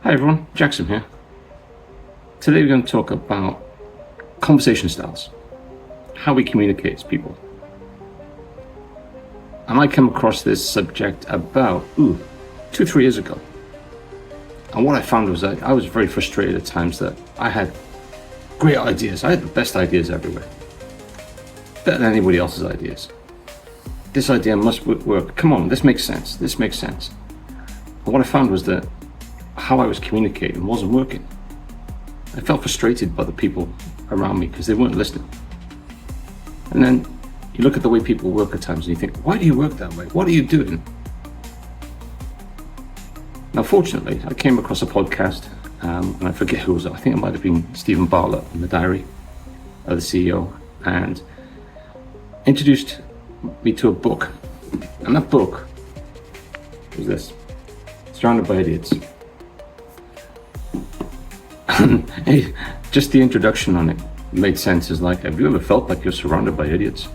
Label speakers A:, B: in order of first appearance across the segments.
A: Hi everyone, Jackson here. Today we're going to talk about conversation styles, how we communicate as people. And I came across this subject about 2-3 years ago. And what I found was that I was very frustrated at times that I had great ideas. I had the best ideas everywhere, better than anybody else's ideas. This idea must work. Come on, this makes sense. This makes sense. And what I found was that how I was communicating wasn't working. I felt frustrated by the people around me because they weren't listening. And then you look at the way people work at times and you think, why do you work that way? What are you doing? Now, fortunately, I came across a podcast, and I forget who it was. I think it might have been Stephen Bartlett in the Diary of the CEO, and introduced me to a book. And that book was this, Surrounded by Idiots. Just the introduction on it made sense. As like, have you ever felt like you're surrounded by idiots?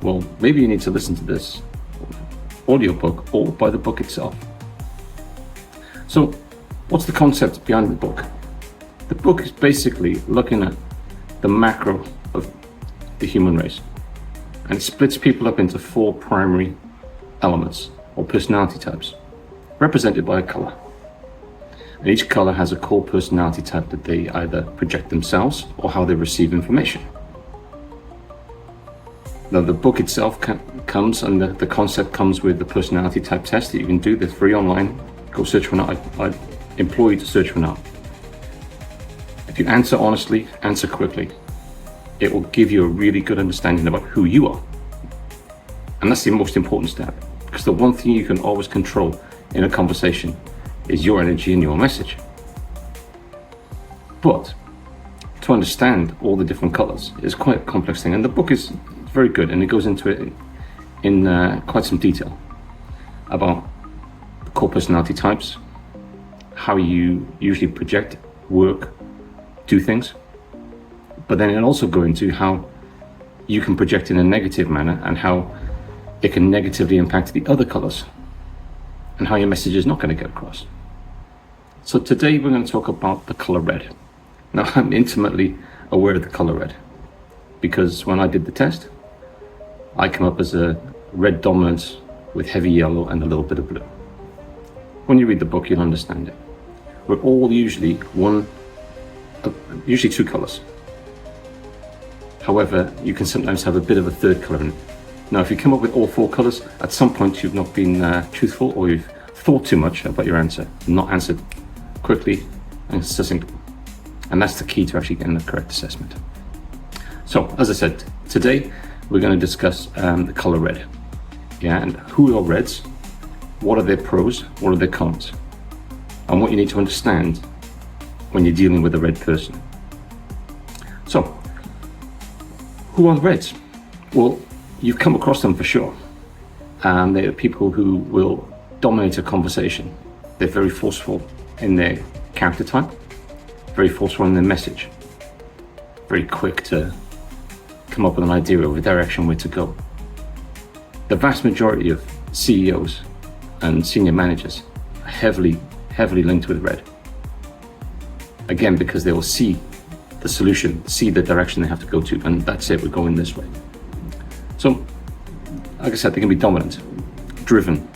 A: Well, maybe you need to listen to this audiobook or buy the book itself. So what's the concept behind the book? The book is basically looking at the macro of the human race, and it splits people up into 4 primary elements or personality types, represented by a color. And each color has a core personality type that they either project themselves or how they receive information. Now, the book itself comes, and the concept comes with the personality type test that you can do. They're free online. Go search for it. I implore you to search for it. If you answer honestly, answer quickly, it will give you a really good understanding about who you are. And that's the most important step, because the one thing you can always control in a conversation is your energy and your message. But to understand all the different colors is quite a complex thing, and the book is very good, and it goes into it in quite some detail about the core personality types, how you usually project, work, do things. But then it also goes into how you can project in a negative manner and how it can negatively impact the other colors and how your message is not going to get across. So today we're going to talk about the color red. Now, I'm intimately aware of the color red because when I did the test, I came up as a red dominance with heavy yellow and a little bit of blue. When you read the book, you'll understand it. We're all usually usually 2 colors. However, you can sometimes have a bit of a third color in it. Now, if you come up with all 4 colors, at some point you've not been truthful, or you've thought too much about your answer, not answered quickly and succinctly. And that's the key to actually getting the correct assessment. So, as I said, today we're going to discuss the color red. Yeah, and who are reds? What are their pros? What are their cons? And what you need to understand when you're dealing with a red person. So, who are the reds? Well, you've come across them for sure. And they are people who will dominate a conversation. They're very forceful in their character type, very forceful in their message, very quick to come up with an idea of a direction where to go. The vast majority of CEOs and senior managers are heavily linked with red. Again, because they will see the solution, see the direction they have to go to, and that's it, we're going this way. So, like I said, they can be dominant, driven,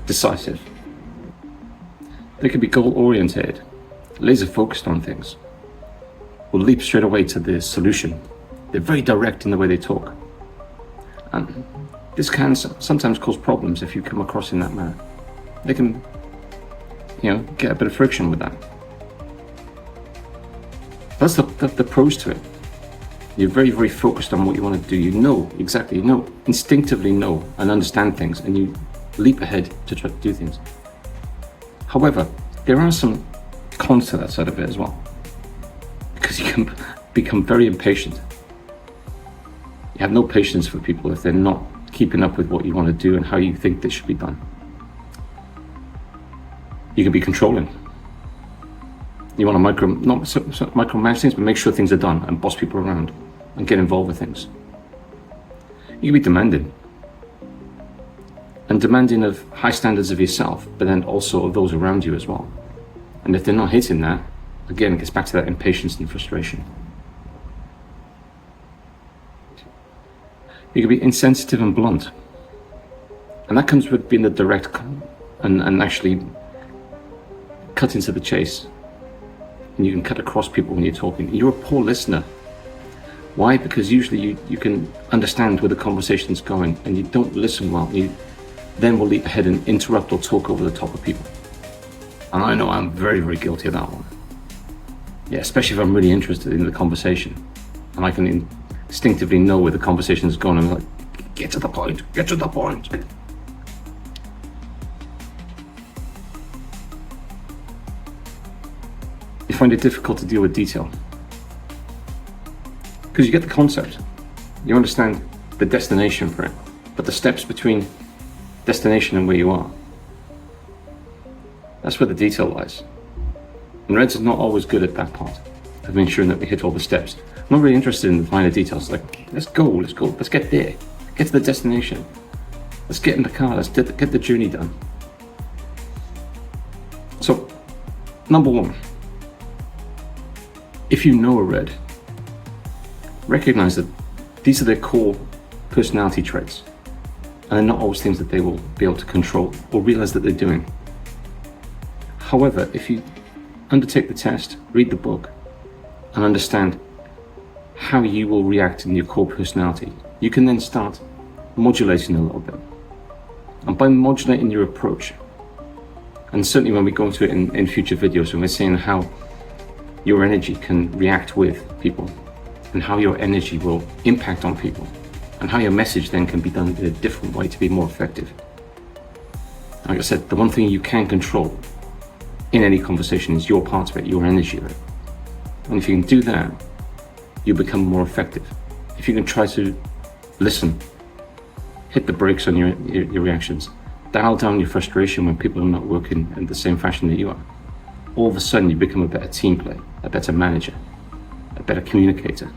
A: decisive. They can be goal-oriented, laser-focused on things, will leap straight away to the solution. They're very direct in the way they talk. And this can sometimes cause problems if you come across in that manner. They can, get a bit of friction with that. That's the pros to it. You're very, very focused on what you want to do. Instinctively know and understand things, and you leap ahead to try to do things. However, there are some cons to that side of it as well, because you can become very impatient. You have no patience for people if they're not keeping up with what you want to do and how you think they should be done. You can be controlling. You want to micromanage things, but make sure things are done and boss people around and get involved with things. You can be demanding. And demanding of high standards of yourself, but then also of those around you as well. And if they're not hitting that, again, it gets back to that impatience and frustration. You can be insensitive and blunt. And that comes with being the direct and actually cutting to the chase. And you can cut across people when you're talking. You're a poor listener. Why? Because usually you can understand where the conversation's going and you don't listen well. You then will leap ahead and interrupt or talk over the top of people. And I know I'm very, very guilty of that one. Yeah, especially if I'm really interested in the conversation and I can instinctively know where the conversation is going. I'm like, get to the point, get to the point. You find it difficult to deal with detail because you get the concept, you understand the destination for it, but the steps between destination and where you are, that's where the detail lies. And Reds is not always good at that part of ensuring that we hit all the steps. I'm not really interested in the finer details. Like, let's go, let's get there, get to the destination, let's get in the car, let's get the journey done. So, number one, if you know a Red, recognize that these are their core personality traits, and they're not always things that they will be able to control or realize that they're doing. However, if you undertake the test, read the book, and understand how you will react in your core personality, you can then start modulating a little bit. And by modulating your approach, and certainly when we go into it in future videos, when we're saying how your energy can react with people, and how your energy will impact on people, and how your message then can be done in a different way to be more effective. Like I said, the one thing you can control in any conversation is your part of it, your energy of it. And if you can do that, you become more effective. If you can try to listen, hit the brakes on your reactions, dial down your frustration when people are not working in the same fashion that you are, all of a sudden you become a better team player, a better manager, a better communicator,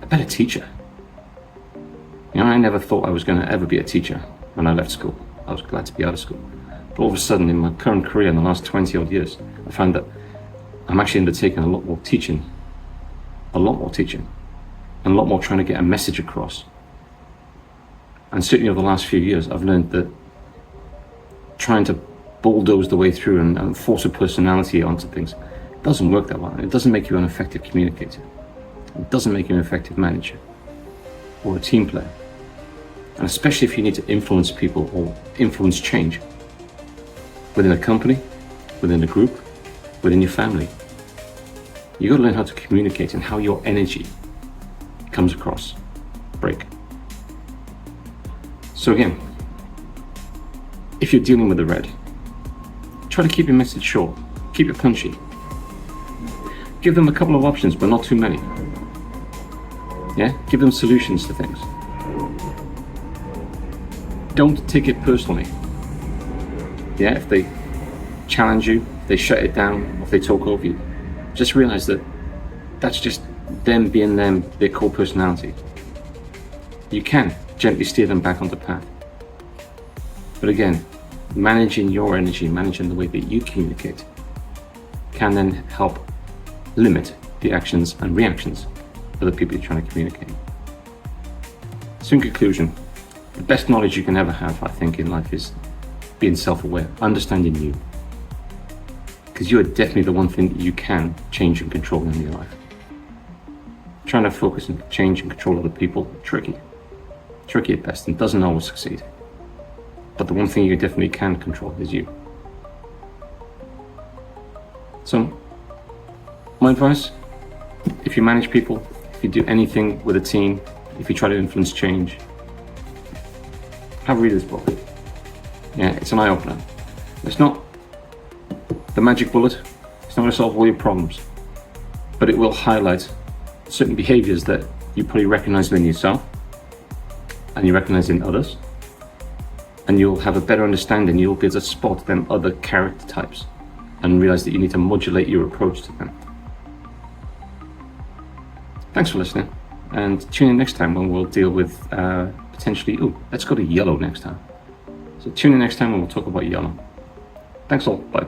A: a better teacher. You know, I never thought I was going to ever be a teacher when I left school. I was glad to be out of school. But all of a sudden, in my current career in the last 20 odd years, I found that I'm actually undertaking a lot more teaching, and a lot more trying to get a message across. And certainly over the last few years, I've learned that trying to bulldoze the way through and force a personality onto things doesn't work that well. It doesn't make you an effective communicator. It doesn't make you an effective manager or a team player. And especially if you need to influence people or influence change within a company, within a group, within your family. You got to learn how to communicate and how your energy comes across. Break. So again, if you're dealing with a Red, try to keep your message short, keep it punchy. Give them a couple of options, but not too many. Yeah, give them solutions to things. Don't take it personally. Yeah, if they challenge you, if they shut it down, or if they talk over you, just realize that that's just them being them, their core personality. You can gently steer them back on the path. But again, managing your energy, managing the way that you communicate, can then help limit the actions and reactions of the people you're trying to communicate. So in conclusion, the best knowledge you can ever have, I think, in life is being self-aware, understanding you. Because you are definitely the one thing that you can change and control in your life. Trying to focus and change and control other people, tricky at best, and doesn't always succeed. But the one thing you definitely can control is you. So, my advice, if you manage people, if you do anything with a team, if you try to influence change, have a read this book. Yeah, it's an eye-opener. It's not the magic bullet, it's not going to solve all your problems, but it will highlight certain behaviors that you probably recognize within yourself, and you recognize in others, and you'll have a better understanding. You'll be able to spot them other character types and realize that you need to modulate your approach to them. Thanks for listening, and tune in next time when we'll deal with potentially, let's go to yellow next time. So tune in next time when we'll talk about yellow. Thanks all, bye.